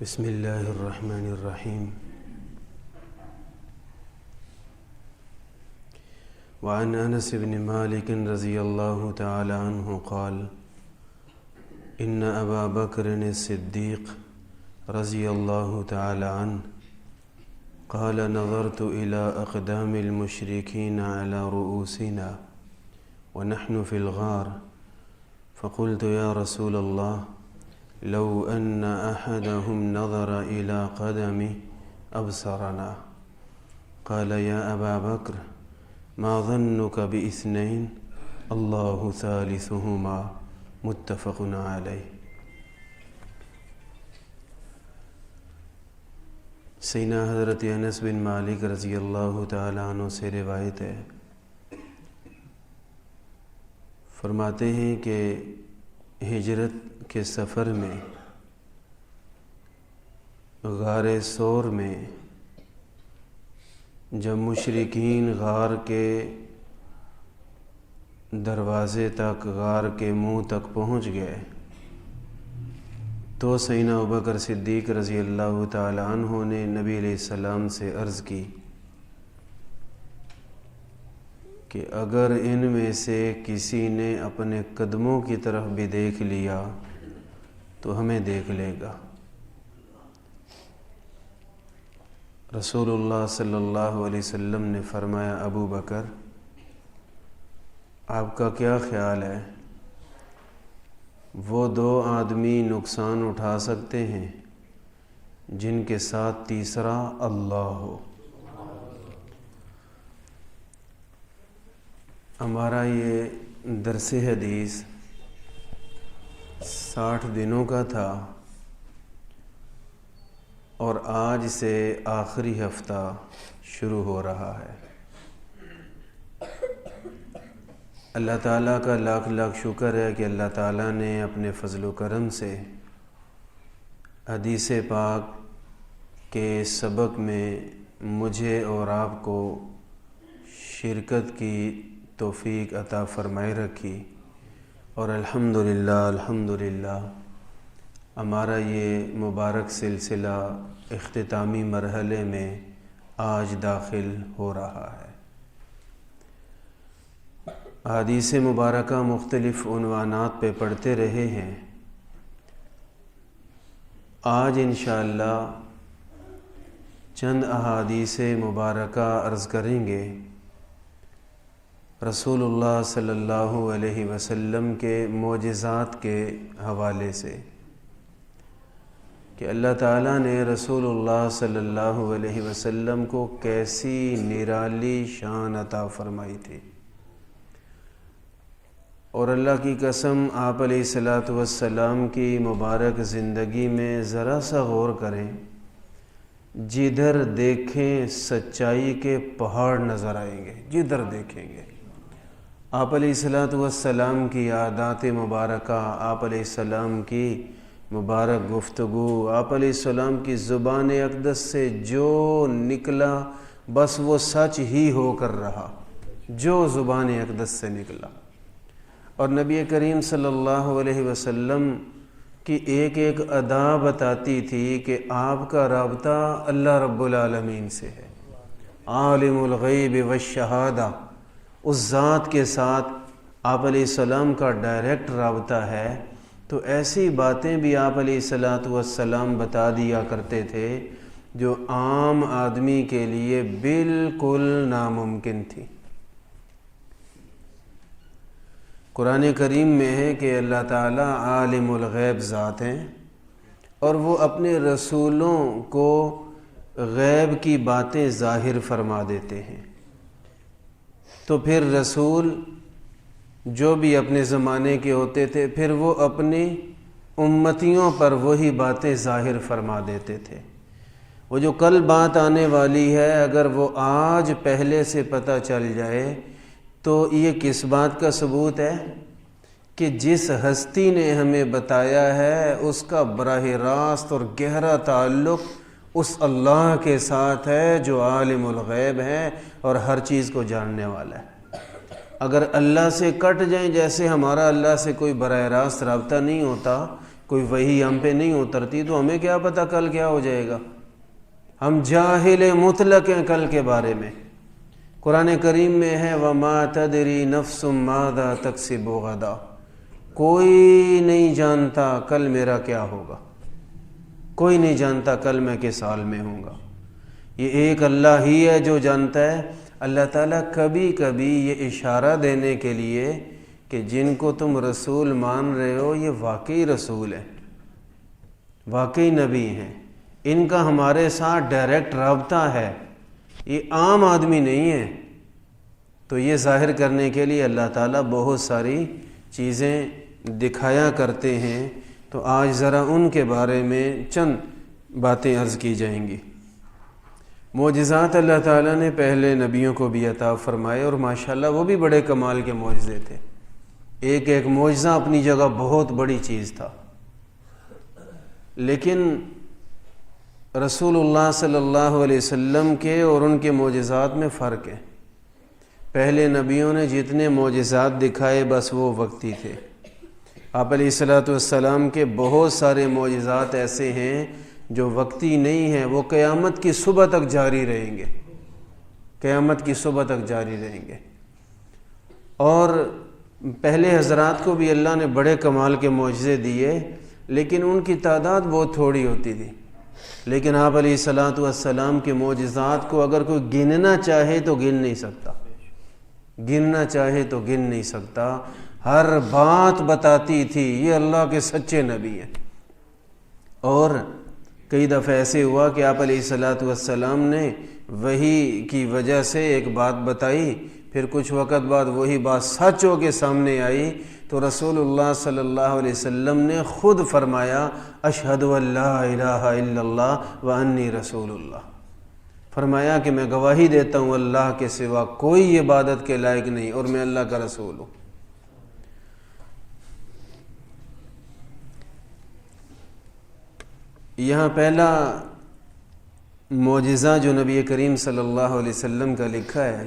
بسم اللہ الرحمن الرحیم وعن انس بن مالک رضی اللہ تعالی عنہ قال ان ابا بکر الصدیق رضی اللہ تعالی عنہ قال نظرت الى اقدام المشرکین على رؤوسنا ونحن في الغار فقلت يا رسول الله لو أن أحدهم نظر إلى قدمي أبصرنا قال يا أبا بكر ما ظنك باثنين الله ثالثهما متفق عليه۔ سیدنا حضرت انس بن مالک رضی اللہ تعالیٰ عنہ سے روایت ہے، فرماتے ہیں کہ ہجرت کے سفر میں غار ثور میں جب مشرکین غار کے دروازے تک، غار کے منہ تک پہنچ گئے تو سیدنا ابوبکر صدیق رضی اللہ تعالی عنہ نے نبی علیہ السلام سے عرض کی کہ اگر ان میں سے کسی نے اپنے قدموں کی طرف بھی دیکھ لیا تو ہمیں دیکھ لے گا۔ رسول اللہ صلی اللہ علیہ وسلم نے فرمایا، ابو بکر آپ کا کیا خیال ہے، وہ دو آدمی نقصان اٹھا سکتے ہیں جن کے ساتھ تیسرا اللہ ہو؟ ہمارا یہ درس حدیث 60 دنوں کا تھا اور آج سے آخری ہفتہ شروع ہو رہا ہے۔ اللہ تعالیٰ کا لاکھ لاکھ شکر ہے کہ اللہ تعالیٰ نے اپنے فضل و کرم سے حدیث پاک کے سبق میں مجھے اور آپ کو شرکت کی توفیق عطا فرمائے رکھی، اور الحمدللہ ہمارا یہ مبارک سلسلہ اختتامی مرحلے میں آج داخل ہو رہا ہے۔ احادیث مبارکہ مختلف عنوانات پہ پڑھتے رہے ہیں، آج انشاءاللہ چند احادیث مبارکہ عرض کریں گے رسول اللہ صلی اللہ علیہ وسلم کے معجزات کے حوالے سے، کہ اللہ تعالیٰ نے رسول اللہ صلی اللہ علیہ وسلم کو کیسی نرالی شان عطا فرمائی تھی۔ اور اللہ کی قسم آپ علیہ الصلاۃ والسلام کی مبارک زندگی میں ذرا سا غور کریں، جدھر دیکھیں سچائی کے پہاڑ نظر آئیں گے، جدھر دیکھیں گے آپ علیہ الصلاۃ والسلام کی عادات مبارکہ، آپ علیہ السلام کی مبارک گفتگو، آپ علیہ السلام کی زبان اقدس سے جو نکلا بس وہ سچ ہی ہو کر رہا، جو زبان اقدس سے نکلا۔ اور نبی کریم صلی اللہ علیہ وسلم کی ایک ایک ادا بتاتی تھی کہ آپ کا رابطہ اللہ رب العالمین سے ہے، عالم الغیب والشہادہ، اس ذات کے ساتھ آپ علیہ السلام کا ڈائریکٹ رابطہ ہے۔ تو ایسی باتیں بھی آپ علیہ الصلاۃ والسلام بتا دیا کرتے تھے جو عام آدمی کے لیے بالکل ناممکن تھی۔ قرآن کریم میں ہے کہ اللہ تعالیٰ عالم الغیب ذات ہیں اور وہ اپنے رسولوں کو غیب کی باتیں ظاہر فرما دیتے ہیں۔ تو پھر رسول جو بھی اپنے زمانے کے ہوتے تھے، پھر وہ اپنی امتیوں پر وہی باتیں ظاہر فرما دیتے تھے۔ وہ جو کل بات آنے والی ہے اگر وہ آج پہلے سے پتہ چل جائے تو یہ کس بات کا ثبوت ہے کہ جس ہستی نے ہمیں بتایا ہے اس کا براہ راست اور گہرا تعلق اس اللہ کے ساتھ ہے جو عالم الغیب ہے اور ہر چیز کو جاننے والا ہے۔ اگر اللہ سے کٹ جائیں، جیسے ہمارا اللہ سے کوئی براہ راست رابطہ نہیں ہوتا، کوئی وحی ہم پہ نہیں اترتی تو ہمیں کیا پتہ کل کیا ہو جائے گا. ہم جاہل مطلق ہیں کل کے بارے میں. قرآن کریم میں ہے وَمَا تَدْرِي نَفْسٌ مَاذَا تَكْسِبُ غَدًا، کوئی نہیں جانتا کل میرا کیا ہوگا، کوئی نہیں جانتا کل میں کس حال میں ہوں گا. یہ ایک اللہ ہی ہے جو جانتا ہے. اللہ تعالیٰ کبھی کبھی یہ اشارہ دینے کے لیے کہ جن کو تم رسول مان رہے ہو یہ واقعی رسول ہیں، واقعی نبی ہیں، ان کا ہمارے ساتھ ڈائریکٹ رابطہ ہے، یہ عام آدمی نہیں ہے. تو یہ ظاہر کرنے کے لیے اللہ تعالیٰ بہت ساری چیزیں دکھایا کرتے ہیں. تو آج ذرا ان کے بارے میں چند باتیں عرض کی جائیں گی. معجزات اللہ تعالیٰ نے پہلے نبیوں کو بھی عطا فرمائے اور ماشاءاللہ وہ بھی بڑے کمال کے معجزے تھے. ایک ایک معجزہ اپنی جگہ بہت بڑی چیز تھا. لیکن رسول اللہ صلی اللہ علیہ وسلم کے اور ان کے معجزات میں فرق ہے. پہلے نبیوں نے جتنے معجزات دکھائے بس وہ وقتی تھے. آپ علیہ الصلوۃ والسلام کے بہت سارے معجزات ایسے ہیں جو وقتی نہیں ہیں، وہ قیامت کی صبح تک جاری رہیں گے، قیامت کی صبح تک جاری رہیں گے. اور پہلے حضرات کو بھی اللہ نے بڑے کمال کے معجزے دیے لیکن ان کی تعداد بہت تھوڑی ہوتی تھی. لیکن آپ علیہ الصلوۃ والسلام کے معجزات کو اگر کوئی گننا چاہے تو گن نہیں سکتا، گننا چاہے تو گن نہیں سکتا. ہر بات بتاتی تھی یہ اللہ کے سچے نبی ہیں. اور کئی دفعہ ایسے ہوا کہ آپ علیہ الصلوۃ والسلام نے وحی کی وجہ سے ایک بات بتائی، پھر کچھ وقت بعد وہی بات سچ ہو کے سامنے آئی تو رسول اللہ صلی اللہ علیہ وسلم نے خود فرمایا اشہد ان لا الہ الا اللہ وانی رسول اللہ. فرمایا کہ میں گواہی دیتا ہوں اللہ کے سوا کوئی عبادت کے لائق نہیں اور میں اللہ کا رسول ہوں. یہاں پہلا معجزہ جو نبی کریم صلی اللہ علیہ وسلم کا لکھا ہے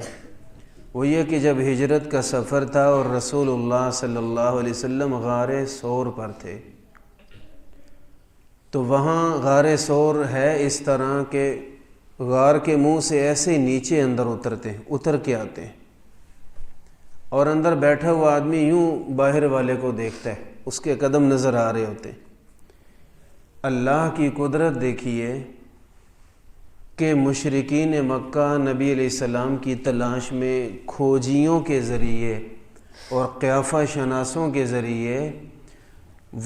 وہ یہ کہ جب ہجرت کا سفر تھا اور رسول اللہ صلی اللہ علیہ وسلم غار ثور پر تھے تو وہاں غار ثور ہے اس طرح کہ غار کے منہ سے ایسے نیچے اندر اترتے ہیں، اتر کے آتے ہیں اور اندر بیٹھا ہوا آدمی یوں باہر والے کو دیکھتا ہے، اس کے قدم نظر آ رہے ہوتے ہیں. اللہ کی قدرت دیکھیے کہ مشرکین مکہ نبی علیہ السلام کی تلاش میں کھوجیوں کے ذریعے اور قیافہ شناسوں کے ذریعے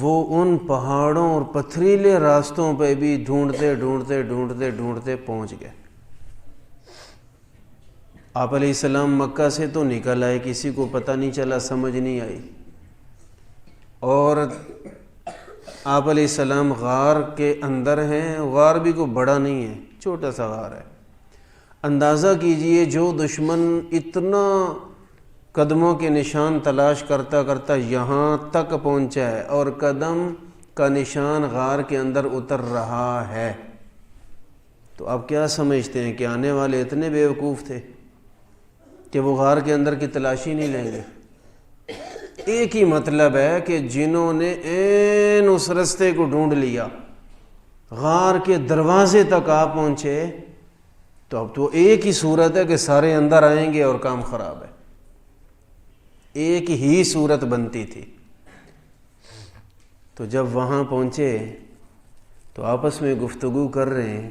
وہ ان پہاڑوں اور پتھریلے راستوں پہ بھی ڈھونڈتے ڈھونڈتے ڈھونڈتے ڈھونڈتے پہنچ گئے. آپ علیہ السلام مکہ سے تو نکل آئے، کسی کو پتہ نہیں چلا، سمجھ نہیں آئی. اور آپ علیہ السلام غار کے اندر ہیں، غار بھی کوئی بڑا نہیں ہے، چھوٹا سا غار ہے. اندازہ کیجئے جو دشمن اتنا قدموں کے نشان تلاش کرتا کرتا یہاں تک پہنچا ہے اور قدم کا نشان غار کے اندر اتر رہا ہے، تو آپ کیا سمجھتے ہیں کہ آنے والے اتنے بیوقوف تھے کہ وہ غار کے اندر کی تلاشی نہیں لیں گے؟ ایک ہی مطلب ہے کہ جنہوں نے عین اس رستے کو ڈھونڈ لیا، غار کے دروازے تک آپ پہنچے، تو اب تو ایک ہی صورت ہے کہ سارے اندر آئیں گے اور کام خراب ہے. ایک ہی صورت بنتی تھی. تو جب وہاں پہنچے تو آپس میں گفتگو کر رہے ہیں.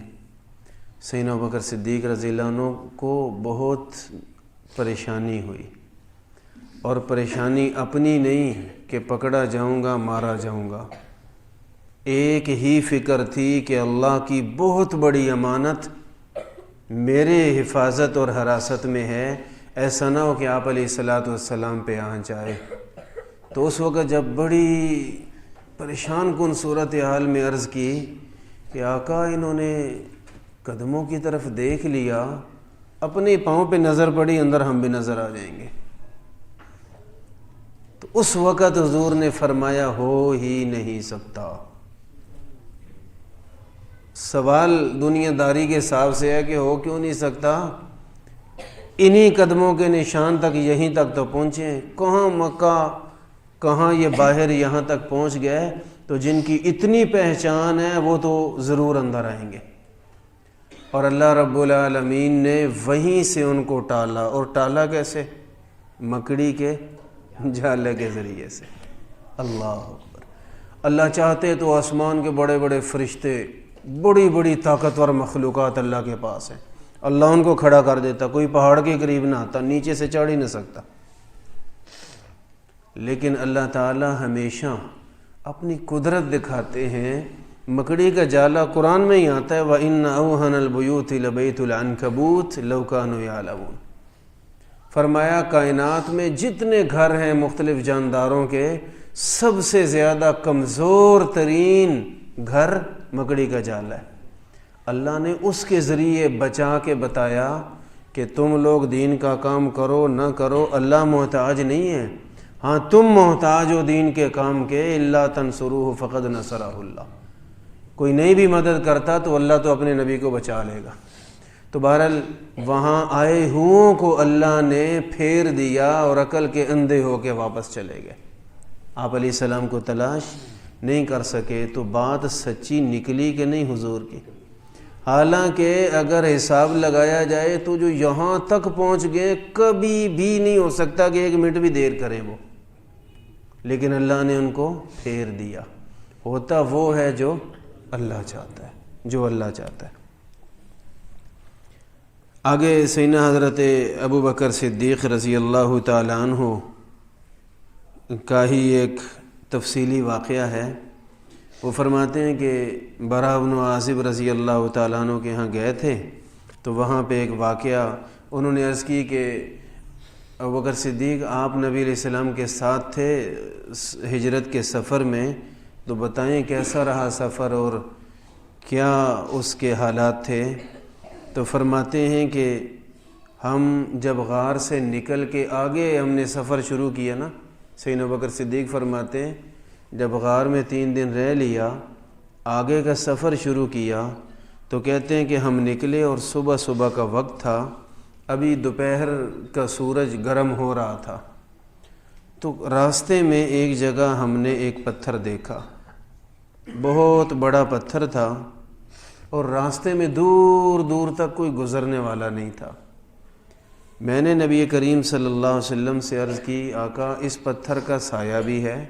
سیدنا ابوبکر صدیق رضی اللہ عنہ کو بہت پریشانی ہوئی، اور پریشانی اپنی نہیں کہ پکڑا جاؤں گا مارا جاؤں گا. ایک ہی فکر تھی کہ اللہ کی بہت بڑی امانت میرے حفاظت اور حراست میں ہے، ایسا نہ ہو کہ آپ علیہ الصلوۃ والسلام پہ آ جائے. تو اس وقت جب بڑی پریشان کن صورتحال میں عرض کی کہ آقا انہوں نے قدموں کی طرف دیکھ لیا، اپنے پاؤں پہ نظر پڑی، اندر ہم بھی نظر آ جائیں گے. تو اس وقت حضور نے فرمایا ہو ہی نہیں سکتا. سوال دنیا داری کے حساب سے ہے کہ ہو کیوں نہیں سکتا؟ انہی قدموں کے نشان تک یہیں تک تو پہنچے، کہاں مکہ، کہاں یہ باہر یہاں تک پہنچ گئے. تو جن کی اتنی پہچان ہے وہ تو ضرور اندر آئیں گے، اور اللہ رب العالمین نے وہیں سے ان کو ٹالا، اور ٹالا کیسے؟ مکڑی کے جالے کے ذریعے سے۔ اللہ اکبر۔ اللہ چاہتے تو آسمان کے بڑے بڑے فرشتے، بڑی بڑی طاقتور مخلوقات اللہ کے پاس ہیں، اللہ ان کو کھڑا کر دیتا، کوئی پہاڑ کے قریب نہ آتا، نیچے سے چڑھ ہی نہ سکتا۔ لیکن اللہ تعالی ہمیشہ اپنی قدرت دکھاتے ہیں۔ مکڑی کا جالا قرآن میں ہی آتا ہے، وَإِنَّ أَوْهَنَ الْبُيُوتِ لَبَيْتُ الْعَنكَبُوتِ لَوْ كَانُوا يَعْلَمُونَ۔ فرمایا کائنات میں جتنے گھر ہیں مختلف جانداروں کے، سب سے زیادہ کمزور ترین گھر مکڑی کا جالا ہے۔ اللہ نے اس کے ذریعے بچا کے بتایا کہ تم لوگ دین کا کام کرو نہ کرو، اللہ محتاج نہیں ہے، ہاں تم محتاج ہو دین کے کام کے، الا تنصروہ فقد نصرہ اللہ۔ کوئی نہیں بھی مدد کرتا تو اللہ تو اپنے نبی کو بچا لے گا۔ تو بہرحال وہاں آئے ہوں کو اللہ نے پھیر دیا اور عقل کے اندھے ہو کے واپس چلے گئے، آپ علیہ السلام کو تلاش نہیں کر سکے۔ تو بات سچی نکلی کہ نہیں حضور کی؟ حالانکہ اگر حساب لگایا جائے تو جو یہاں تک پہنچ گئے کبھی بھی نہیں ہو سکتا کہ 1 منٹ بھی دیر کریں وہ، لیکن اللہ نے ان کو پھیر دیا۔ ہوتا وہ ہے جو اللہ چاہتا ہے، جو اللہ چاہتا ہے۔ آگے سیدنا حضرت ابو بکر صدیق رضی اللہ تعالیٰ عنہ کا ہی ایک تفصیلی واقعہ ہے۔ وہ فرماتے ہیں کہ براء بن عازب رضی اللہ تعالیٰ عنہ کے ہاں گئے تھے، تو وہاں پہ ایک واقعہ انہوں نے عرض کی کہ ابو بکر صدیق آپ نبی علیہ السلام کے ساتھ تھے ہجرت کے سفر میں، تو بتائیں کیسا رہا سفر اور کیا اس کے حالات تھے؟ تو فرماتے ہیں کہ ہم جب غار سے نکل کے آگے ہم نے سفر شروع کیا نا، سیدنا ابو بکر صدیق فرماتے ہیں جب غار میں 3 دن رہ لیا، آگے کا سفر شروع کیا، تو کہتے ہیں کہ ہم نکلے اور صبح کا وقت تھا، ابھی دوپہر کا سورج گرم ہو رہا تھا۔ تو راستے میں ایک جگہ ہم نے ایک پتھر دیکھا، بہت بڑا پتھر تھا، اور راستے میں دور دور تک کوئی گزرنے والا نہیں تھا۔ میں نے نبی کریم صلی اللہ علیہ وسلم سے عرض کی، آقا اس پتھر کا سایہ بھی ہے؟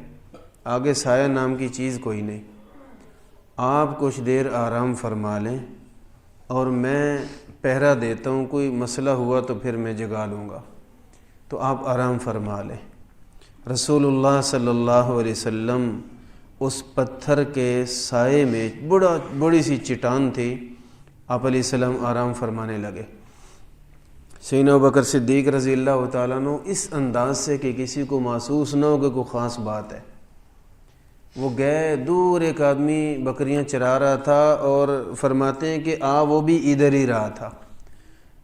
آگے سایہ نام کی چیز کوئی نہیں، آپ کچھ دیر آرام فرما لیں اور میں پہرا دیتا ہوں، کوئی مسئلہ ہوا تو پھر میں جگا لوں گا، تو آپ آرام فرما لیں۔ رسول اللہ صلی اللہ علیہ وسلم اس پتھر کے سائے میں، بڑی سی چٹان تھی، آپ علیہ السلام آرام فرمانے لگے۔ سیدنا ابوبکر صدیق رضی اللہ تعالیٰ عنہ اس انداز سے کہ کسی کو محسوس نہ ہو کہ کوئی خاص بات ہے، وہ گئے، دور ایک آدمی بکریاں چرا رہا تھا، اور فرماتے ہیں کہ وہ بھی ادھر ہی رہا تھا،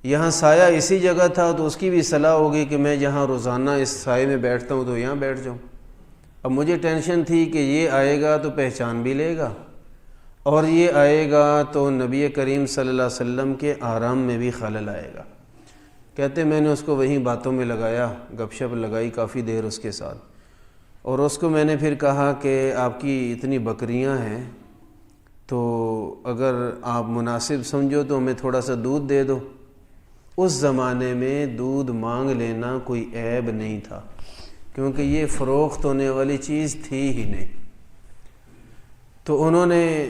یہاں سایہ اسی جگہ تھا، تو اس کی بھی صلاح ہوگی کہ میں جہاں روزانہ اس سائے میں بیٹھتا ہوں تو یہاں بیٹھ جاؤں۔ اب مجھے ٹینشن تھی کہ یہ آئے گا تو پہچان بھی لے گا، اور یہ آئے گا تو نبی کریم صلی اللہ علیہ وسلم کے آرام میں بھی خلل آئے گا۔ کہتے میں نے اس کو وہیں باتوں میں لگایا، گپ شپ لگائی کافی دیر اس کے ساتھ، اور اس کو میں نے پھر کہا کہ آپ کی اتنی بکریاں ہیں، تو اگر آپ مناسب سمجھو تو ہمیں تھوڑا سا دودھ دے دو۔ اس زمانے میں دودھ مانگ لینا کوئی عیب نہیں تھا، کیونکہ یہ فروخت ہونے والی چیز تھی ہی نہیں۔ تو انہوں نے،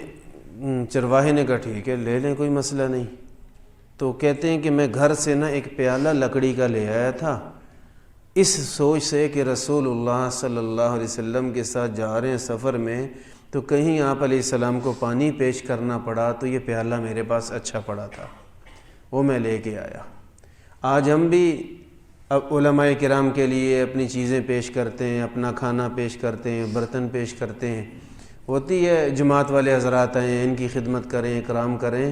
چرواہے نے کہا ٹھیک ہے لے لیں، کوئی مسئلہ نہیں۔ تو کہتے ہیں کہ میں گھر سے نا ایک پیالہ لکڑی کا لے آیا تھا، اس سوچ سے کہ رسول اللہ صلی اللہ علیہ وسلم کے ساتھ جا رہے ہیں سفر میں، تو کہیں آپ علیہ السلام کو پانی پیش کرنا پڑا تو یہ پیالہ میرے پاس اچھا پڑا تھا، وہ میں لے کے آیا۔ آج ہم بھی اب علماء کرام کے لیے اپنی چیزیں پیش کرتے ہیں، اپنا کھانا پیش کرتے ہیں، برتن پیش کرتے ہیں، ہوتی ہے جماعت والے حضرات آئیں ان کی خدمت کریں، اکرام کریں،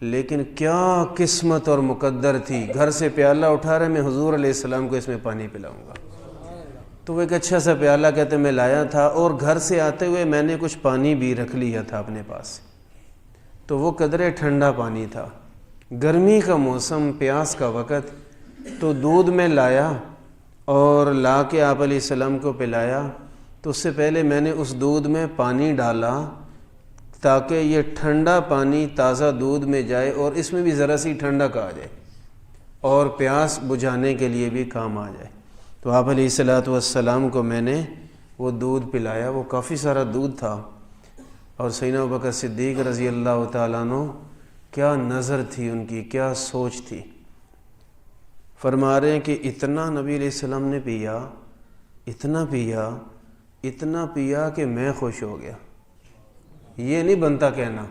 لیکن کیا قسمت اور مقدر تھی، گھر سے پیالہ اٹھا رہے میں حضور علیہ السلام کو اس میں پانی پلاؤں گا۔ تو وہ ایک اچھا سا پیالہ کہتے میں لایا تھا، اور گھر سے آتے ہوئے میں نے کچھ پانی بھی رکھ لیا تھا اپنے پاس، تو وہ قدرے ٹھنڈا پانی تھا، گرمی کا موسم، پیاس کا وقت، تو دودھ میں لایا اور لا کے آپ علیہ السلام کو پلایا، تو اس سے پہلے میں نے اس دودھ میں پانی ڈالا تاکہ یہ ٹھنڈا پانی تازہ دودھ میں جائے اور اس میں بھی ذرا سی ٹھنڈک آ جائے اور پیاس بجھانے کے لیے بھی کام آ جائے۔ تو آپ علیہ الصلوۃ والسلام کو میں نے وہ دودھ پلایا، وہ کافی سارا دودھ تھا، اور سیدنا ابوبکر صدیق رضی اللہ تعالیٰ عنہ کیا نظر تھی ان کی، کیا سوچ تھی۔ فرما رہے ہیں کہ اتنا نبی علیہ السلام نے پیا، اتنا پیا، اتنا پیا کہ میں خوش ہو گیا۔ یہ نہیں بنتا کہنا،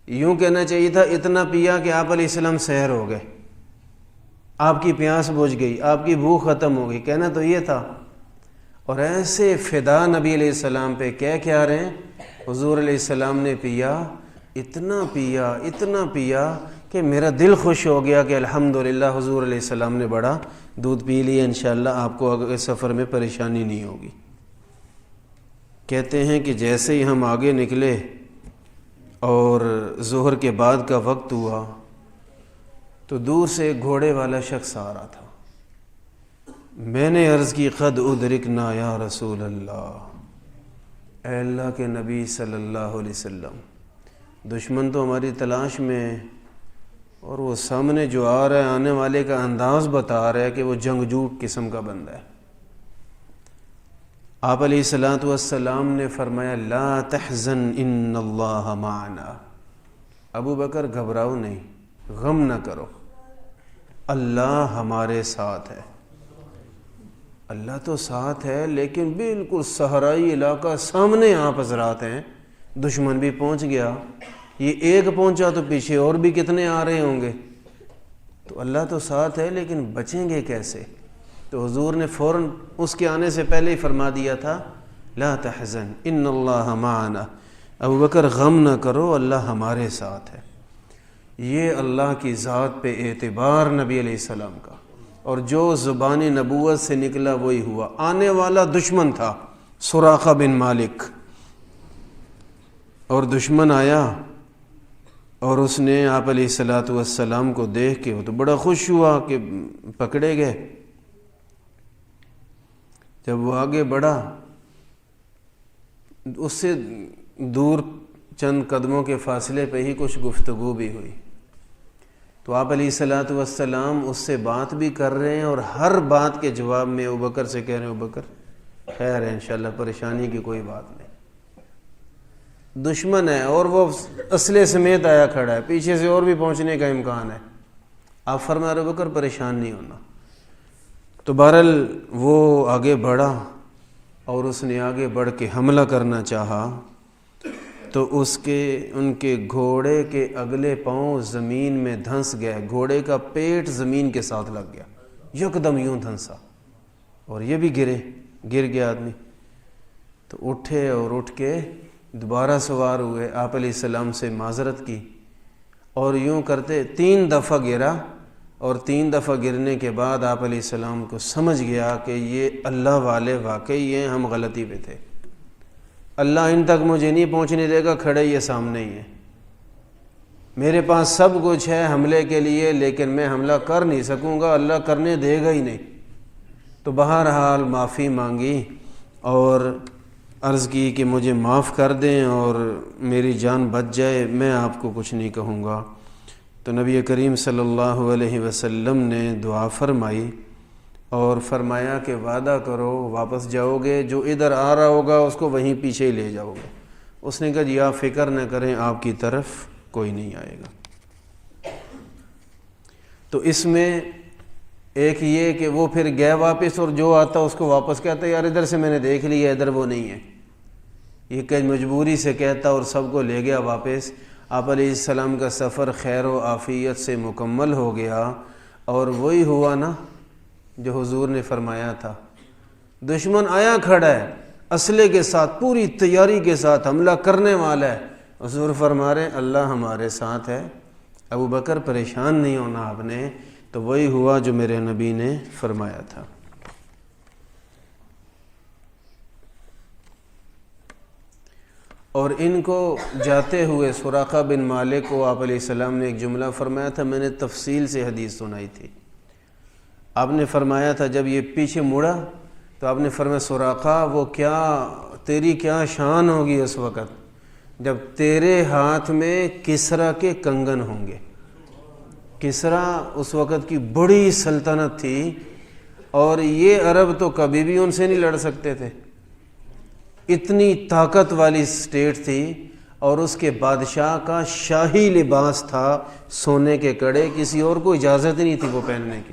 یوں کہنا چاہیے تھا اتنا پیا کہ آپ علیہ السلام سحر ہو گئے، آپ کی پیاس بجھ گئی، آپ کی بھوک ختم ہو گئی، کہنا تو یہ تھا۔ اور ایسے فدا نبی علیہ السلام پہ کہہ کیا رہے ہیں، حضور علیہ السلام نے پیا، اتنا پیا، اتنا پیا کہ میرا دل خوش ہو گیا کہ الحمدللہ حضور علیہ السلام نے بڑا دودھ پی لیا، انشاءاللہ آپ کو اگر سفر میں پریشانی نہیں ہوگی۔ کہتے ہیں کہ جیسے ہی ہم آگے نکلے اور ظہر کے بعد کا وقت ہوا تو دور سے ایک گھوڑے والا شخص آ رہا تھا۔ میں نے عرض کی قد ادرکنا یا رسول اللہ، اے اللہ کے نبی صلی اللہ علیہ وسلم، دشمن تو ہماری تلاش میں ہے، اور وہ سامنے جو آ رہا ہے آنے والے کا انداز بتا رہا ہے کہ وہ جنگجو قسم کا بندہ ہے۔ آپ علیہ الصلوۃ والسلام نے فرمایا لا تحزن ان اللہ معنا، ابو بکر گھبراؤ نہیں، غم نہ کرو، اللہ ہمارے ساتھ ہے۔ اللہ تو ساتھ ہے، لیکن بالکل صحرائی علاقہ، سامنے آپ حضرات ہیں، دشمن بھی پہنچ گیا، یہ ایک پہنچا تو پیچھے اور بھی کتنے آ رہے ہوں گے، تو اللہ تو ساتھ ہے لیکن بچیں گے کیسے؟ تو حضور نے فوراً اس کے آنے سے پہلے ہی فرما دیا تھا لا تحزن ان اللہ معنا، ابو بکر غم نہ کرو، اللہ ہمارے ساتھ ہے۔ یہ اللہ کی ذات پہ اعتبار نبی علیہ السلام کا، اور جو زبان نبوت سے نکلا وہی ہوا۔ آنے والا دشمن تھا سراقہ بن مالک، اور دشمن آیا اور اس نے آپ علیہ الصلوۃ والسلام کو دیکھ کے وہ تو بڑا خوش ہوا کہ پکڑے گئے۔ جب وہ آگے بڑھا، اس سے دور چند قدموں کے فاصلے پہ ہی کچھ گفتگو بھی ہوئی، تو آپ علیہ الصلوۃ والسلام اس سے بات بھی کر رہے ہیں، اور ہر بات کے جواب میں ابوبکر سے کہہ رہے ہیں ابوبکر خیر ہے انشاءاللہ، پریشانی کی کوئی بات نہیں۔ دشمن ہے اور وہ اسلحے سمیت آیا کھڑا ہے، پیچھے سے اور بھی پہنچنے کا امکان ہے، آپ فرما رہے ابوبکر پریشان نہیں ہونا۔ تو بہرحال وہ آگے بڑھا، اور اس نے آگے بڑھ کے حملہ کرنا چاہا، تو ان کے گھوڑے کے اگلے پاؤں زمین میں دھنس گئے، گھوڑے کا پیٹ زمین کے ساتھ لگ گیا، یکدم یوں دھنسا، اور یہ بھی گر گیا آدمی۔ تو اٹھے اور اٹھ کے دوبارہ سوار ہوئے، آپ علیہ السلام سے معذرت کی، اور یوں کرتے 3 دفعہ گرا، اور 3 دفعہ گرنے کے بعد آپ علیہ السلام کو سمجھ گیا کہ یہ اللہ والے واقعی ہیں، ہم غلطی پہ تھے، اللہ ان تک مجھے نہیں پہنچنے دے گا، کھڑے یہ سامنے ہی ہیں، میرے پاس سب کچھ ہے حملے کے لیے، لیکن میں حملہ کر نہیں سکوں گا، اللہ کرنے دے گا ہی نہیں۔ تو بہرحال معافی مانگی اور عرض کی کہ مجھے معاف کر دیں اور میری جان بچ جائے، میں آپ کو کچھ نہیں کہوں گا۔ تو نبی کریم صلی اللہ علیہ وسلم نے دعا فرمائی اور فرمایا کہ وعدہ کرو واپس جاؤ گے، جو ادھر آ رہا ہوگا اس کو وہیں پیچھے ہی لے جاؤ گے۔ اس نے کہا جی آپ فکر نہ کریں، آپ کی طرف کوئی نہیں آئے گا۔ تو اس میں ایک یہ کہ وہ پھر گئے واپس، اور جو آتا اس کو واپس کہتا یار ادھر سے میں نے دیکھ لیا، ادھر وہ نہیں ہے، یہ کہ مجبوری سے کہتا اور سب کو لے گیا واپس۔ آپ علیہ السلام کا سفر خیر و عافیت سے مکمل ہو گیا، اور وہی ہوا نا جو حضور نے فرمایا تھا، دشمن آیا کھڑا ہے اسلحے کے ساتھ، پوری تیاری کے ساتھ حملہ کرنے والا ہے، حضور فرما رہے ہیں اللہ ہمارے ساتھ ہے، ابو بکر پریشان نہیں ہونا آپ نے۔ تو وہی ہوا جو میرے نبی نے فرمایا تھا۔ اور ان کو جاتے ہوئے سراقہ بن مالک کو آپ علیہ السلام نے ایک جملہ فرمایا تھا، میں نے تفصیل سے حدیث سنائی تھی۔ آپ نے فرمایا تھا جب یہ پیچھے مڑا تو آپ نے فرمایا سراقہ وہ کیا تیری کیا شان ہوگی اس وقت جب تیرے ہاتھ میں کسریٰ کے کنگن ہوں گے۔ کسریٰ اس وقت کی بڑی سلطنت تھی اور یہ عرب تو کبھی بھی ان سے نہیں لڑ سکتے تھے، اتنی طاقت والی اسٹیٹ تھی، اور اس کے بادشاہ کا شاہی لباس تھا سونے کے کڑے، کسی اور کو اجازت نہیں تھی وہ پہننے کی۔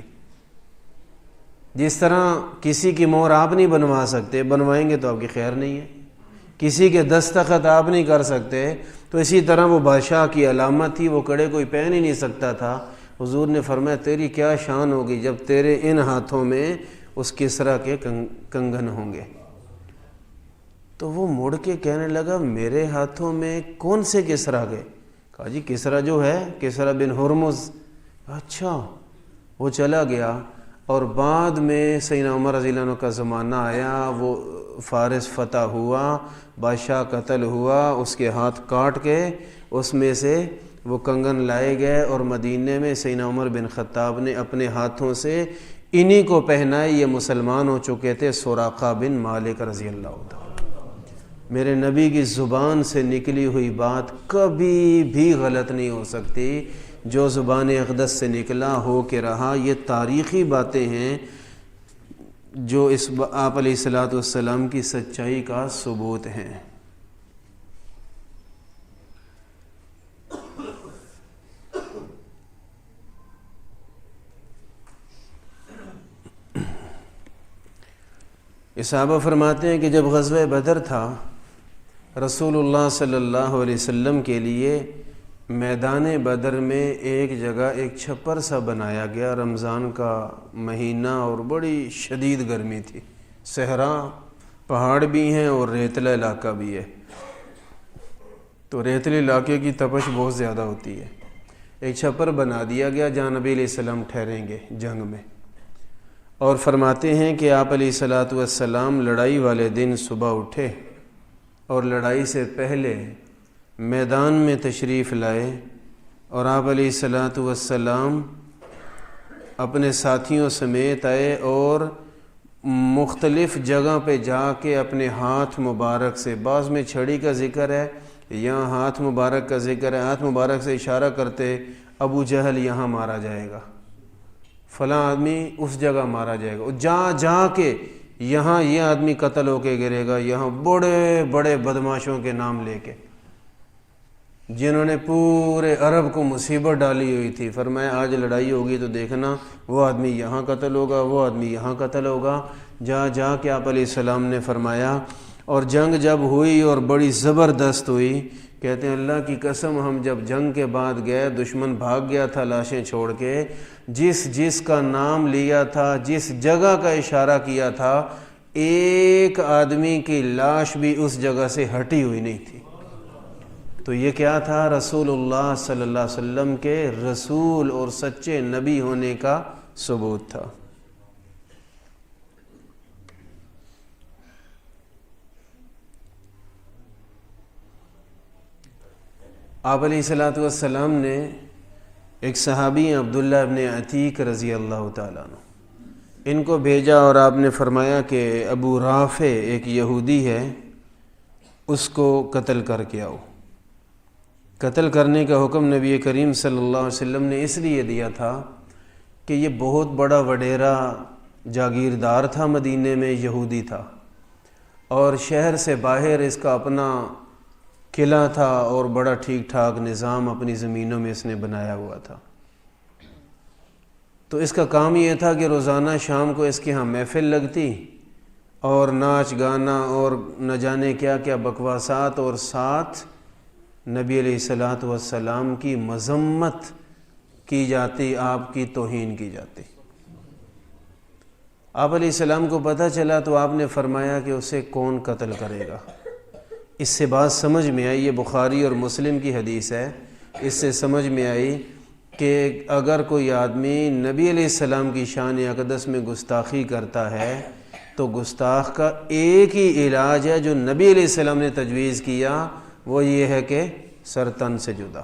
جس طرح کسی کی مہر آپ نہیں بنوا سکتے، بنوائیں گے تو آپ کی خیر نہیں ہے، کسی کے دستخط آپ نہیں کر سکتے، تو اسی طرح وہ بادشاہ کی علامت تھی، وہ کڑے کوئی پہن ہی نہیں سکتا تھا۔ حضور نے فرمایا تیری کیا شان ہوگی جب تیرے ان ہاتھوں میں اس کسریٰ کے کنگن ہوں گے۔ تو وہ مڑ کے کہنے لگا میرے ہاتھوں میں کون سے کسریٰ کے؟ کہا جی کسریٰ جو ہے، کسریٰ بن ہرمز۔ اچھا، وہ چلا گیا، اور بعد میں سیدنا عمر رضی اللہ عنہ کا زمانہ آیا، وہ فارس فتح ہوا، بادشاہ قتل ہوا، اس کے ہاتھ کاٹ کے اس میں سے وہ کنگن لائے گئے، اور مدینے میں سیدنا عمر بن خطاب نے اپنے ہاتھوں سے انہی کو پہنائے۔ یہ مسلمان ہو چکے تھے سراقہ بن مالک رضی اللہ عنہ۔ میرے نبی کی زبان سے نکلی ہوئی بات کبھی بھی غلط نہیں ہو سکتی، جو زبان اقدس سے نکلا ہو کے رہا۔ یہ تاریخی باتیں ہیں جو اس آپ علیہ الصلوۃ والسلام کی سچائی کا ثبوت ہیں۔ صحابہ فرماتے ہیں کہ جب غزوہ بدر تھا، رسول اللہ صلی اللہ علیہ وسلم کے لیے میدان بدر میں ایک جگہ ایک چھپر سا بنایا گیا۔ رمضان کا مہینہ اور بڑی شدید گرمی تھی، صحرا، پہاڑ بھی ہیں اور ریتلا علاقہ بھی ہے، تو ریتلے علاقے کی تپش بہت زیادہ ہوتی ہے۔ ایک چھپر بنا دیا گیا جہاں نبی علیہ السلام ٹھہریں گے جنگ میں، اور فرماتے ہیں کہ آپ علیہ الصلوۃ والسلام لڑائی والے دن صبح اٹھے اور لڑائی سے پہلے میدان میں تشریف لائے، اور آپ علیہ الصلوۃ والسلام اپنے ساتھیوں سمیت آئے اور مختلف جگہ پہ جا کے اپنے ہاتھ مبارک سے، بعض میں چھڑی کا ذکر ہے، یہاں ہاتھ مبارک کا ذکر ہے، ہاتھ مبارک سے اشارہ کرتے ابو جہل یہاں مارا جائے گا، فلاں آدمی اس جگہ مارا جائے گا، جا جا کے یہاں یہ آدمی قتل ہو کے گرے گا، یہاں بڑے بڑے بدماشوں کے نام لے کے جنہوں نے پورے عرب کو مصیبت ڈالی ہوئی تھی۔ فرمایا آج لڑائی ہوگی تو دیکھنا وہ آدمی یہاں قتل ہوگا، وہ آدمی یہاں قتل ہوگا، جا جا کے آپ علیہ السلام نے فرمایا۔ اور جنگ جب ہوئی اور بڑی زبردست ہوئی، کہتے ہیں اللہ کی قسم ہم جب جنگ کے بعد گئے، دشمن بھاگ گیا تھا لاشیں چھوڑ کے، جس جس کا نام لیا تھا، جس جگہ کا اشارہ کیا تھا، ایک آدمی کی لاش بھی اس جگہ سے ہٹی ہوئی نہیں تھی۔ تو یہ کیا تھا؟ رسول اللہ صلی اللہ علیہ وسلم کے رسول اور سچے نبی ہونے کا ثبوت تھا۔ آپ علیہ الصلوۃ والسلام نے ایک صحابی ہیں عبداللہ ابن عتیق رضی اللہ تعالیٰ عنہ، ان کو بھیجا اور آپ نے فرمایا کہ ابو رافع ایک یہودی ہے، اس کو قتل کر کے آؤ۔ قتل کرنے کا حکم نبی کریم صلی اللہ علیہ وسلم نے اس لیے دیا تھا کہ یہ بہت بڑا وڈیرا جاگیردار تھا، مدینے میں یہودی تھا، اور شہر سے باہر اس کا اپنا قلعہ تھا اور بڑا ٹھیک ٹھاک نظام اپنی زمینوں میں اس نے بنایا ہوا تھا۔ تو اس کا کام یہ تھا کہ روزانہ شام کو اس کے ہاں محفل لگتی اور ناچ گانا اور نہ جانے کیا کیا بکواسات، اور ساتھ نبی علیہ الصلوۃ والسلام کی مذمت کی جاتی، آپ کی توہین کی جاتی۔ آپ علیہ السلام کو پتہ چلا تو آپ نے فرمایا کہ اسے کون قتل کرے گا۔ اس سے بات سمجھ میں آئی، یہ بخاری اور مسلم کی حدیث ہے، اس سے سمجھ میں آئی کہ اگر کوئی آدمی نبی علیہ السلام کی شان اقدس میں گستاخی کرتا ہے تو گستاخ کا ایک ہی علاج ہے جو نبی علیہ السلام نے تجویز کیا، وہ یہ ہے کہ سر تن سے جدا،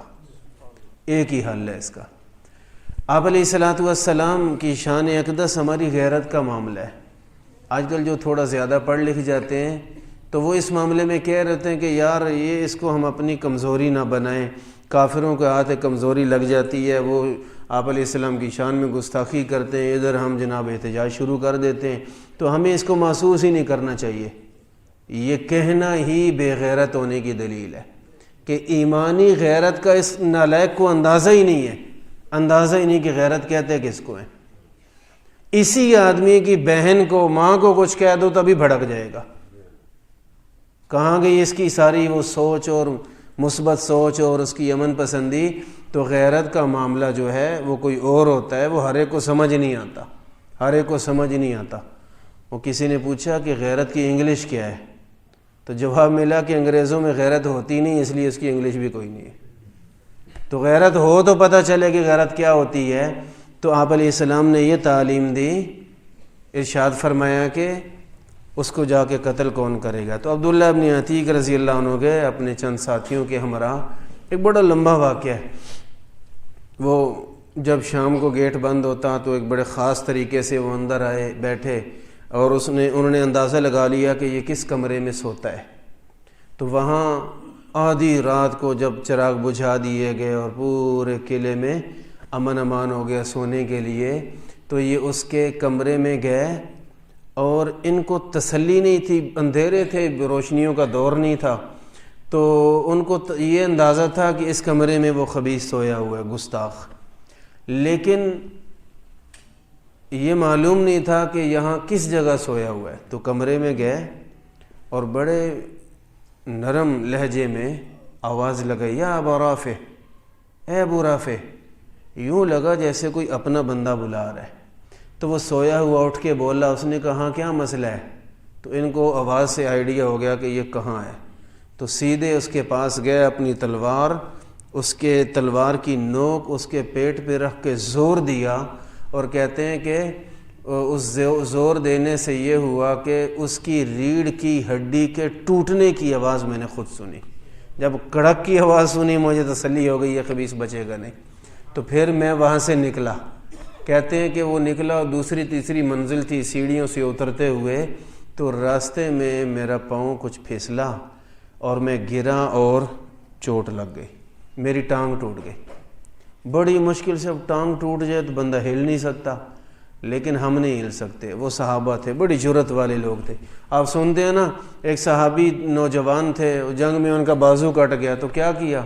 ایک ہی حل ہے اس کا۔ آپ علیہ الصلوۃ والسلام کی شان اقدس ہماری غیرت کا معاملہ ہے، آج کل جو تھوڑا زیادہ پڑھ لکھ جاتے ہیں تو وہ اس معاملے میں کہہ رہتے ہیں کہ یار یہ اس کو ہم اپنی کمزوری نہ بنائیں، کافروں کے ہاتھ کمزوری لگ جاتی ہے، وہ آپ علیہ السلام کی شان میں گستاخی کرتے ہیں، ادھر ہم جناب احتجاج شروع کر دیتے ہیں، تو ہمیں اس کو محسوس ہی نہیں کرنا چاہیے۔ یہ کہنا ہی بے غیرت ہونے کی دلیل ہے کہ ایمانی غیرت کا اس نالائق کو اندازہ ہی نہیں ہے، اندازہ ہی نہیں کہ غیرت کہتے کس کو ہے۔ اسی آدمی کی بہن کو، ماں کو کچھ کہہ دو تبھی بھڑک جائے گا۔ کہاں گئی اس کی ساری وہ سوچ اور مثبت سوچ اور اس کی امن پسندی؟ تو غیرت کا معاملہ جو ہے وہ کوئی اور ہوتا ہے، وہ ہر ایک کو سمجھ نہیں آتا، ہر ایک کو سمجھ نہیں آتا۔ وہ کسی نے پوچھا کہ غیرت کی انگلش کیا ہے؟ تو جواب ملا کہ انگریزوں میں غیرت ہوتی نہیں، اس لیے اس کی انگلش بھی کوئی نہیں ہے۔ تو غیرت ہو تو پتہ چلے کہ غیرت کیا ہوتی ہے۔ تو آپ علیہ السلام نے یہ تعلیم دی، ارشاد فرمایا کہ اس کو جا کے قتل کون کرے گا؟ تو عبداللہ ابن عتیق رضی اللہ عنہ گئے اپنے چند ساتھیوں کے ہمراہ۔ ایک بڑا لمبا واقعہ ہے۔ وہ جب شام کو گیٹ بند ہوتا تو ایک بڑے خاص طریقے سے وہ اندر آئے، بیٹھے، اور انہوں نے اندازہ لگا لیا کہ یہ کس کمرے میں سوتا ہے۔ تو وہاں آدھی رات کو جب چراغ بجھا دیے گئے اور پورے قلعے میں امن امان ہو گیا سونے کے لیے، تو یہ اس کے کمرے میں گئے، اور ان کو تسلی نہیں تھی، اندھیرے تھے، روشنیوں کا دور نہیں تھا، تو ان کو یہ اندازہ تھا کہ اس کمرے میں وہ خبیث سویا ہوا ہے، گستاخ، لیکن یہ معلوم نہیں تھا کہ یہاں کس جگہ سویا ہوا ہے۔ تو کمرے میں گئے اور بڑے نرم لہجے میں آواز لگائی، یا ابا رافع، اے ابو رافع، یوں لگا جیسے کوئی اپنا بندہ بلا رہا ہے۔ تو وہ سویا ہوا اٹھ کے بولا، اس نے کہا کیا مسئلہ ہے؟ تو ان کو آواز سے آئیڈیا ہو گیا کہ یہ کہاں ہے۔ تو سیدھے اس کے پاس گئے، اپنی تلوار، اس کے تلوار کی نوک اس کے پیٹ پہ رکھ کے زور دیا، اور کہتے ہیں کہ اس زور دینے سے یہ ہوا کہ اس کی ریڑھ کی ہڈی کے ٹوٹنے کی آواز میں نے خود سنی۔ جب کڑک کی آواز سنی مجھے تسلی ہو گئی یہ خبیث بچے گا نہیں۔ تو پھر میں وہاں سے نکلا، کہتے ہیں کہ وہ نکلا، دوسری تیسری منزل تھی، سیڑھیوں سے اترتے ہوئے، تو راستے میں میرا پاؤں کچھ پھسلا اور میں گرا اور چوٹ لگ گئی، میری ٹانگ ٹوٹ گئی۔ بڑی مشکل سے، اب ٹانگ ٹوٹ جائے تو بندہ ہل نہیں سکتا، لیکن ہم نہیں ہل سکتے۔ وہ صحابہ تھے، بڑی جرت والے لوگ تھے۔ آپ سنتے ہیں نا، ایک صحابی نوجوان تھے، جنگ میں ان کا بازو کٹ گیا تو کیا کیا؟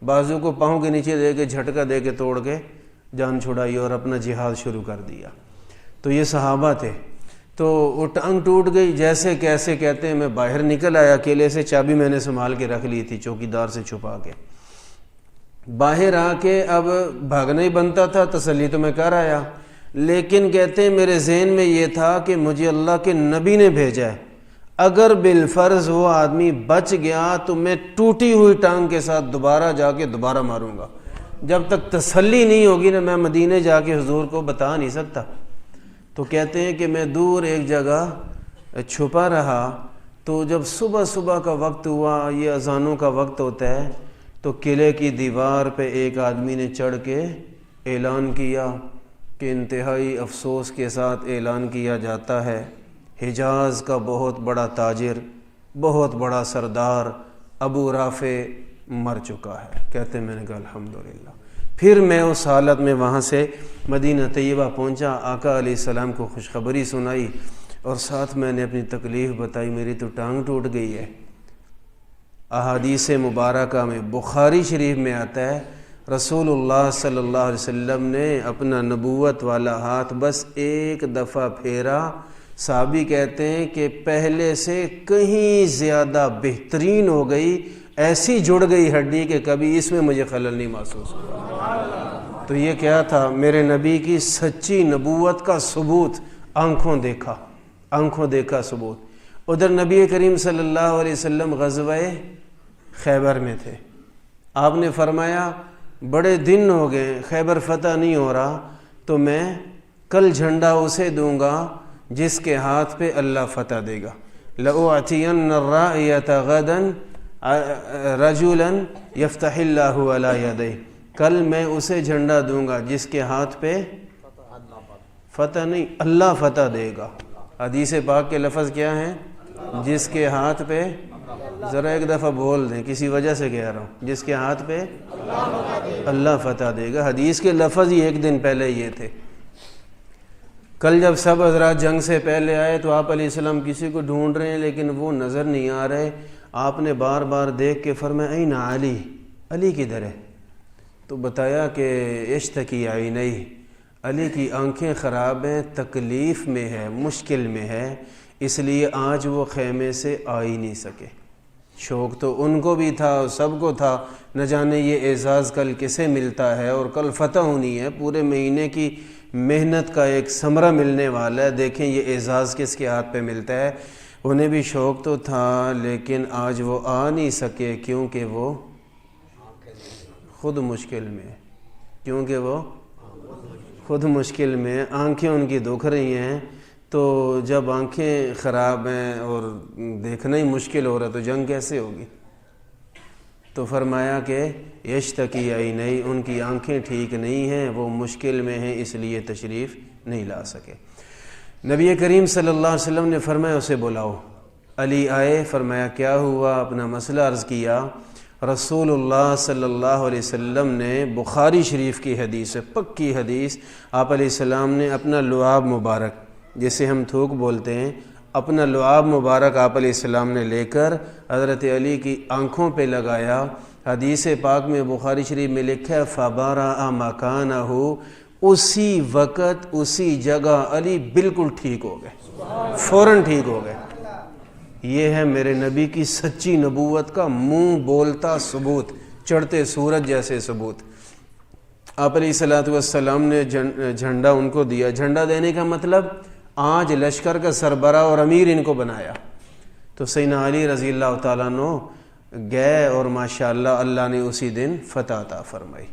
بازو کو پاؤں کے نیچے دے کے جھٹکا دے کے توڑ کے جان چھڑائی اور اپنا جہاد شروع کر دیا۔ تو یہ صحابہ تھے۔ تو وہ ٹانگ ٹوٹ گئی، جیسے کیسے کہتے ہیں میں باہر نکل آیا اکیلے سے، چابی میں نے سنبھال کے رکھ لی تھی چوکیدار سے چھپا کے۔ باہر آ کے اب بھاگنا ہی بنتا تھا، تسلی تو میں کر آیا، لیکن کہتے ہیں میرے ذہن میں یہ تھا کہ مجھے اللہ کے نبی نے بھیجا ہے، اگر بالفرض وہ آدمی بچ گیا تو میں ٹوٹی ہوئی ٹانگ کے ساتھ دوبارہ جا کے دوبارہ ماروں گا۔ جب تک تسلی نہیں ہوگی نا، میں مدینے جا کے حضور کو بتا نہیں سکتا۔ تو کہتے ہیں کہ میں دور ایک جگہ چھپا رہا، تو جب صبح کا وقت ہوا، یہ اذانوں کا وقت ہوتا ہے، تو قلعے کی دیوار پہ ایک آدمی نے چڑھ کے اعلان کیا کہ انتہائی افسوس کے ساتھ اعلان کیا جاتا ہے، حجاز کا بہت بڑا تاجر، بہت بڑا سردار ابو رافع مر چکا ہے۔ کہتے ہیں میں نے کہا الحمدللہ۔ پھر میں اس حالت میں وہاں سے مدینہ طیبہ پہنچا، آقا علیہ السلام کو خوشخبری سنائی، اور ساتھ میں نے اپنی تکلیف بتائی، میری تو ٹانگ ٹوٹ گئی ہے۔ احادیث مبارکہ میں بخاری شریف میں آتا ہے، رسول اللہ صلی اللہ علیہ وسلم نے اپنا نبوت والا ہاتھ بس ایک دفعہ پھیرا، صحابی کہتے ہیں کہ پہلے سے کہیں زیادہ بہترین ہو گئی، ایسی جڑ گئی ہڈی کہ کبھی اس میں مجھے خلل نہیں محسوس ہوا۔ تو یہ کیا تھا؟ میرے نبی کی سچی نبوت کا ثبوت، آنکھوں دیکھا ثبوت۔ ادھر نبی کریم صلی اللہ علیہ وسلم غزوہ خیبر میں تھے، آپ نے فرمایا بڑے دن ہو گئے خیبر فتح نہیں ہو رہا، تو میں کل جھنڈا اسے دوں گا جس کے ہاتھ پہ اللہ فتح دے گا۔ لَأُعْتِيَنَّ الرَّائِيَةَ غَدًا رَجُلًا يَفْتَحِ اللَّهُ عَلَى يَدَيْهِ، کل میں اسے جھنڈا دوں گا جس کے ہاتھ پہ فتح نہیں، اللہ فتح دے گا۔ حدیث پاک کے لفظ کیا ہیں؟ جس کے ہاتھ پہ، ذرا ایک دفعہ بول دیں، کسی وجہ سے کہہ رہا ہوں، جس کے ہاتھ پہ اللہ فتح دے گا۔ حدیث کے لفظ ہی ایک دن پہلے یہ تھے۔ کل جب سب حضرات جنگ سے پہلے آئے تو آپ علیہ السلام کسی کو ڈھونڈ رہے ہیں لیکن وہ نظر نہیں آ رہے۔ آپ نے بار بار دیکھ کے فرمایا این علی، علی کدھر ہے؟ تو بتایا کہ یشتکی عینیہ، علی کی آنکھیں خراب ہیں، تکلیف میں ہے، مشکل میں ہے، اس لیے آج وہ خیمے سے آ ہی نہیں سکے۔ شوق تو ان کو بھی تھا، سب کو تھا، نہ جانے یہ اعزاز کل کسے ملتا ہے، اور کل فتح ہونی ہے، پورے مہینے کی محنت کا ایک ثمرہ ملنے والا ہے، دیکھیں یہ اعزاز کس کے ہاتھ پہ ملتا ہے۔ انہیں بھی شوق تو تھا لیکن آج وہ آ نہیں سکے کیونکہ وہ خود مشکل میں، کیونکہ وہ خود مشکل میں، آنکھیں ان کی دکھ رہی ہیں۔ تو جب آنکھیں خراب ہیں اور دیکھنا ہی مشکل ہو رہا تو جنگ کیسے ہوگی؟ تو فرمایا کہ یشتکی عینیہ، ان کی آنکھیں ٹھیک نہیں ہیں، وہ مشکل میں ہیں، اس لیے تشریف نہیں لا سکے۔ نبی کریم صلی اللہ علیہ وسلم نے فرمایا اسے بلاؤ۔ علی آئے، فرمایا کیا ہوا؟ اپنا مسئلہ عرض کیا۔ رسول اللہ صلی اللہ علیہ وسلم نے، بخاری شریف کی حدیث ہے، پکی حدیث، آپ علیہ السلام نے اپنا لعاب مبارک، جسے ہم تھوک بولتے ہیں، اپنا لعاب مبارک آپ علیہ السلام نے لے کر حضرت علی کی آنکھوں پہ لگایا۔ حدیث پاک میں بخاری شریف میں لکھا ہے فَبَرَأَ مَكَانَهُ، اسی وقت اسی جگہ علی بالکل ٹھیک ہو گئے، فوراً ٹھیک ہو گئے۔ یہ ہے میرے نبی کی سچی نبوت کا منہ بولتا ثبوت، چڑھتے سورج جیسے ثبوت۔ آپ علیہ السلام نے جھنڈا ان کو دیا۔ جھنڈا دینے کا مطلب آج لشکر کا سربراہ اور امیر ان کو بنایا۔ تو سیدنا علی رضی اللہ تعالیٰ عنہ گئے اور ماشاءاللہ اللہ نے اسی دن فتح عطا فرمائی۔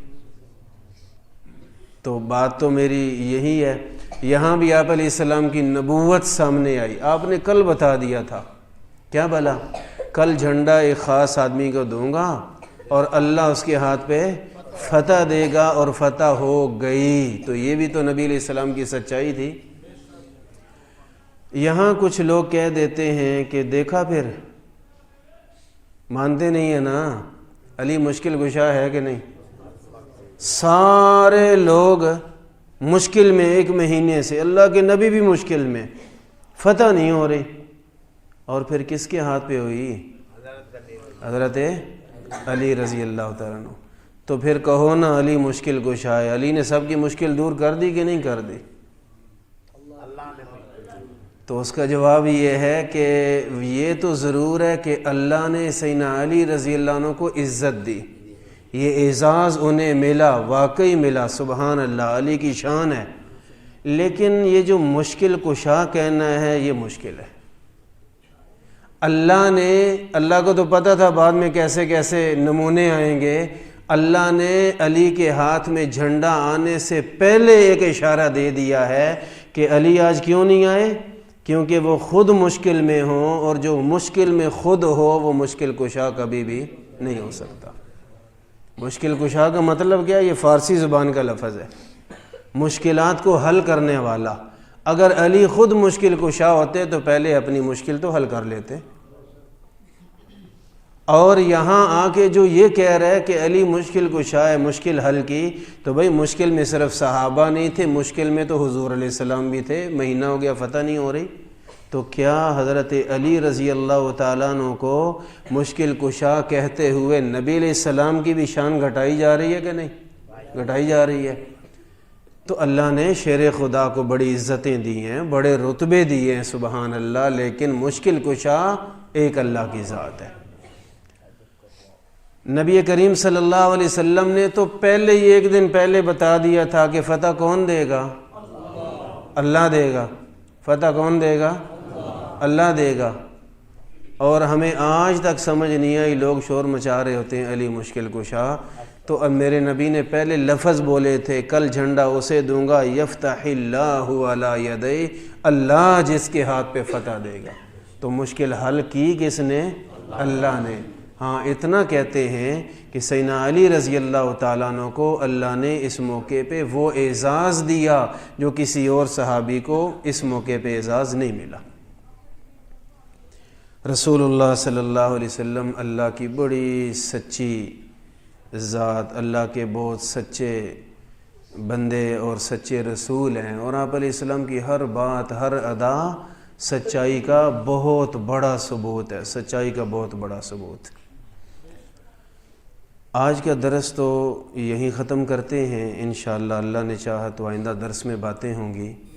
تو بات تو میری یہی ہے، یہاں بھی آپ علیہ السلام کی نبوت سامنے آئی۔ آپ نے کل بتا دیا تھا، کیا بلا؟ کل جھنڈا ایک خاص آدمی کو دوں گا اور اللہ اس کے ہاتھ پہ فتح دے گا، اور فتح ہو گئی۔ تو یہ بھی تو نبی علیہ السلام کی سچائی تھی۔ یہاں کچھ لوگ کہہ دیتے ہیں کہ دیکھا پھر، مانتے نہیں ہیں نا، علی مشکل کشا ہے کہ نہیں؟ سارے لوگ مشکل میں، ایک مہینے سے، اللہ کے نبی بھی مشکل میں، فتح نہیں ہو رہی، اور پھر کس کے ہاتھ پہ ہوئی؟ حضرت علی رضی اللہ تعالیٰ عنہ۔ تو پھر کہو نا علی مشکل کشا ہے، علی نے سب کی مشکل دور کر دی کہ نہیں کر دی؟ تو اس کا جواب یہ ہے کہ یہ تو ضرور ہے کہ اللہ نے سیدنا علی رضی اللہ عنہ کو عزت دی، یہ اعزاز انہیں ملا، واقعی ملا، سبحان اللہ، علی کی شان ہے۔ لیکن یہ جو مشکل کشا کہنا ہے یہ مشکل ہے۔ اللہ کو تو پتہ تھا بعد میں کیسے کیسے نمونے آئیں گے۔ اللہ نے علی کے ہاتھ میں جھنڈا آنے سے پہلے ایک اشارہ دے دیا ہے کہ علی آج کیوں نہیں آئے؟ کیونکہ وہ خود مشکل میں ہوں، اور جو مشکل میں خود ہو وہ مشکل کشا کبھی بھی نہیں ہو سکتا۔ مشکل کشا کا مطلب کیا؟ یہ فارسی زبان کا لفظ ہے، مشکلات کو حل کرنے والا۔ اگر علی خود مشکل کشا ہوتے تو پہلے اپنی مشکل تو حل کر لیتے۔ اور یہاں آ کے جو یہ کہہ رہا ہے کہ علی مشکل کشا ہے، مشکل حل کی، تو بھئی مشکل میں صرف صحابہ نہیں تھے، مشکل میں تو حضور علیہ السلام بھی تھے، مہینہ ہو گیا فتح نہیں ہو رہی۔ تو کیا حضرت علی رضی اللہ تعالیٰ عنہ کو مشکل کشا کہتے ہوئے نبی علیہ السلام کی بھی شان گھٹائی جا رہی ہے کہ نہیں؟ گھٹائی جا رہی ہے۔ تو اللہ نے شیر خدا کو بڑی عزتیں دی ہیں، بڑے رتبے دیے ہیں، سبحان اللہ، لیکن مشکل کشا ایک اللہ کی ذات ہے۔ نبی کریم صلی اللہ علیہ وسلم نے تو پہلے ہی ایک دن پہلے بتا دیا تھا کہ فتح کون دے گا؟ اللہ دے گا۔ فتح کون دے گا؟ اللہ دے گا۔ اور ہمیں آج تک سمجھ نہیں آئی، لوگ شور مچا رہے ہوتے ہیں علی مشکل کشا، تو اب میرے نبی نے پہلے لفظ بولے تھے کل جھنڈا اسے دوں گا یفتح اللہ علی یدیہ، اللہ جس کے ہاتھ پہ فتح دے گا۔ تو مشکل حل کی کس نے؟ اللہ نے۔ ہاں اتنا کہتے ہیں کہ سیدنا علی رضی اللہ تعالیٰ عنہ کو اللہ نے اس موقع پہ وہ اعزاز دیا جو کسی اور صحابی کو اس موقع پہ اعزاز نہیں ملا۔ رسول اللہ صلی اللہ علیہ وسلم اللہ کی بڑی سچی ذات، اللہ کے بہت سچے بندے اور سچے رسول ہیں، اور آپ علیہ السلام کی ہر بات ہر ادا سچائی کا بہت بڑا ثبوت ہے، سچائی کا بہت بڑا ثبوت۔ آج کا درس تو یہیں ختم کرتے ہیں، انشاءاللہ اللہ نے چاہا تو آئندہ درس میں باتیں ہوں گی۔